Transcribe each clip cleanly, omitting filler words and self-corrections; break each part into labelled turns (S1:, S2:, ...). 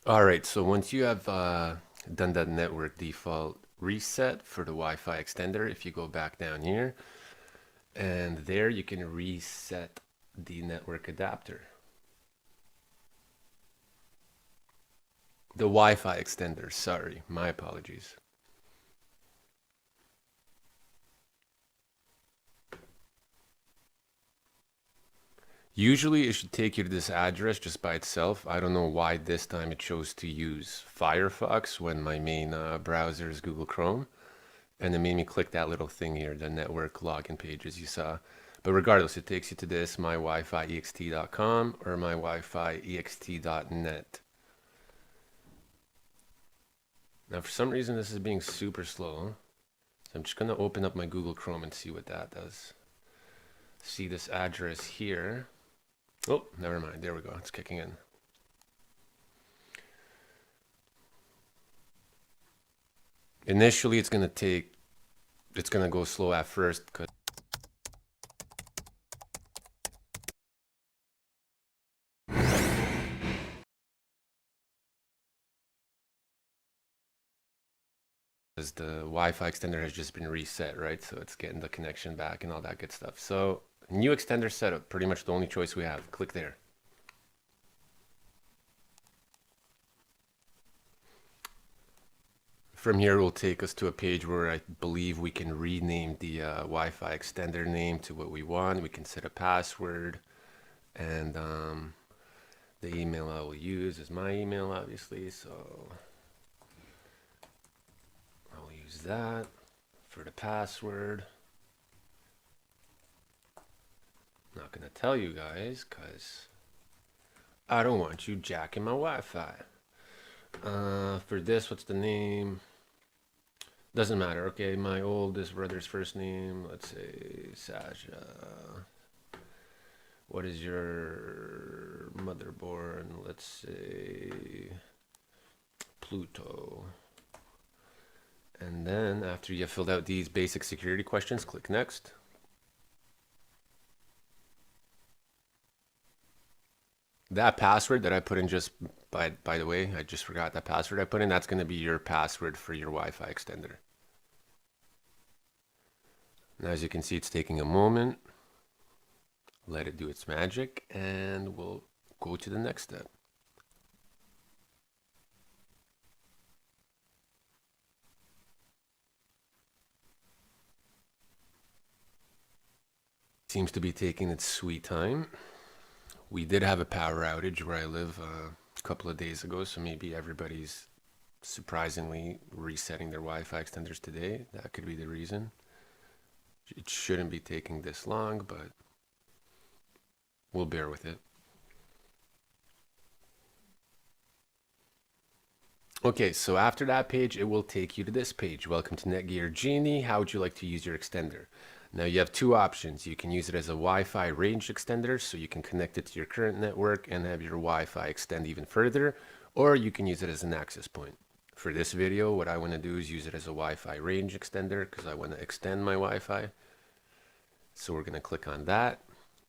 S1: All right, so once you have done that network default reset for the Wi-Fi extender, if you go back down here, and there you can reset the network adapter. The Wi-Fi extender, sorry, my apologies. Usually it should take you to this address just by itself. I don't know why this time it chose to use Firefox when my main browser is Google Chrome. And it made me click that little thing here, the network login page as you saw. But regardless, it takes you to this mywifi.ext.com or mywifi.ext.net. Now for some reason this is being super slow. So I'm just going to open up my Google Chrome and see what that does. See this address here. Oh, never mind. There we go. It's kicking in. Initially, it's going to go slow at first because the Wi-Fi extender has just been reset, right? So it's getting the connection back and all that good stuff. So new extender setup, pretty much the only choice we have. Click there. From here, it will take us to a page where I believe we can rename the Wi-Fi extender name to what we want. We can set a password, and the email I will use is my email, obviously. So I'll use that for the password. I'm not gonna tell you guys because I don't want you jacking my Wi-Fi. For this, what's the name? Doesn't matter. Okay, my oldest brother's first name. Let's say Sasha. What is your motherborn? Let's say Pluto. And then after you have filled out these basic security questions, click next. That password that I put in just by the way, I just forgot that password I put in. That's going to be your password for your Wi-Fi extender. Now, as you can see, it's taking a moment. Let it do its magic, and we'll go to the next step. Seems to be taking its sweet time. We did have a power outage where I live a couple of days ago, so maybe everybody's surprisingly resetting their Wi-Fi extenders today. That could be the reason. It shouldn't be taking this long, but we'll bear with it. Okay, so after that page, it will take you to this page. Welcome to Netgear Genie. How would you like to use your extender? Now you have two options. You can use it as a Wi-Fi range extender, so you can connect it to your current network and have your Wi-Fi extend even further, or you can use it as an access point. For this video, what I want to do is use it as a Wi-Fi range extender because I want to extend my Wi-Fi. So we're going to click on that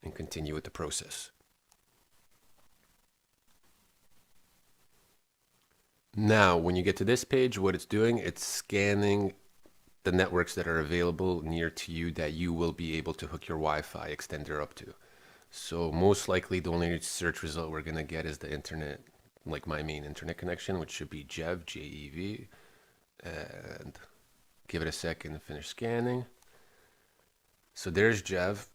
S1: and continue with the process. Now, when you get to this page, what it's doing, it's scanning the networks that are available near to you that you will be able to hook your Wi-Fi extender up to. So most likely the only search result we're going to get is the internet, like my main internet connection, which should be JEV, J-E-V. And give it a second to finish scanning. So there's JEV.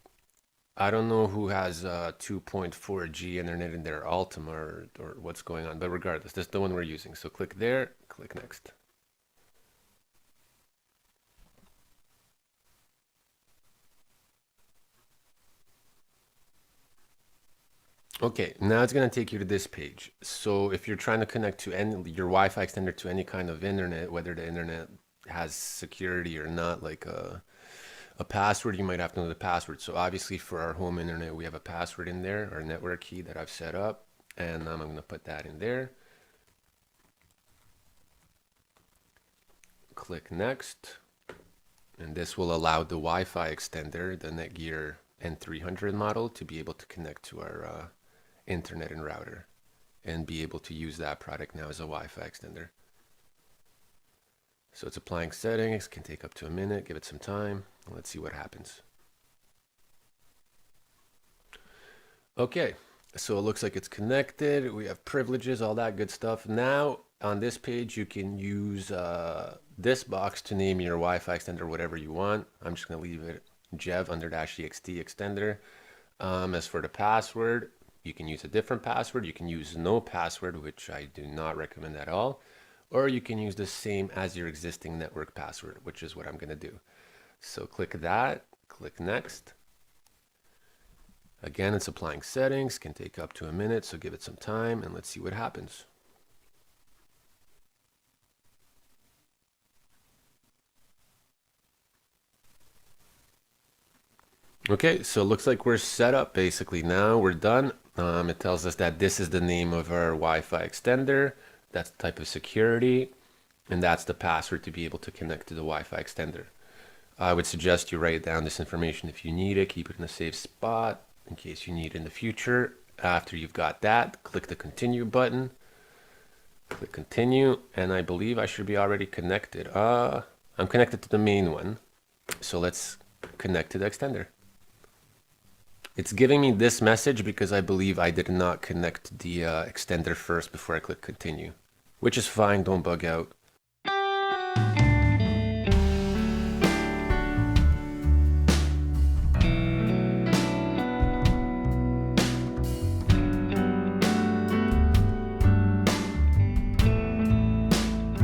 S1: I don't know who has 2.4G internet in their Ultima or what's going on, but regardless, this is the one we're using. So click there, click next. Okay, now it's going to take you to this page. So if you're trying to connect to your Wi-Fi extender to any kind of internet, whether the internet has security or not, like a password, you might have to know the password. So obviously for our home internet, we have a password in there, our network key that I've set up, and I'm going to put that in there. Click next, and this will allow the Wi-Fi extender, the Netgear N300 model, to be able to connect to our internet and router. and be able to use that product now as a Wi-Fi extender. So it's applying settings, can take up to a minute, give it some time. Let's see what happens. Okay, so it looks like it's connected. We have privileges, all that good stuff. Now on this page, you can use this box to name your Wi-Fi extender whatever you want. I'm just gonna leave it Jev under -ext extender. As for the password, you can use a different password. You can use no password, which I do not recommend at all. Or you can use the same as your existing network password, which is what I'm gonna do. So click that, click next. Again, it's applying settings, can take up to a minute, so give it some time and let's see what happens. Okay, so it looks like we're set up basically now. We're done. It tells us that this is the name of our Wi-Fi extender. That's the type of security, and that's the password to be able to connect to the Wi-Fi extender. I would suggest you write down this information if you need it, keep it in a safe spot in case you need it in the future. After you've got that, click the continue button. Click continue, and I believe I should be already connected. I'm connected to the main one. So let's connect to the extender. It's giving me this message because I believe I did not connect the extender first before I click continue, which is fine, don't bug out.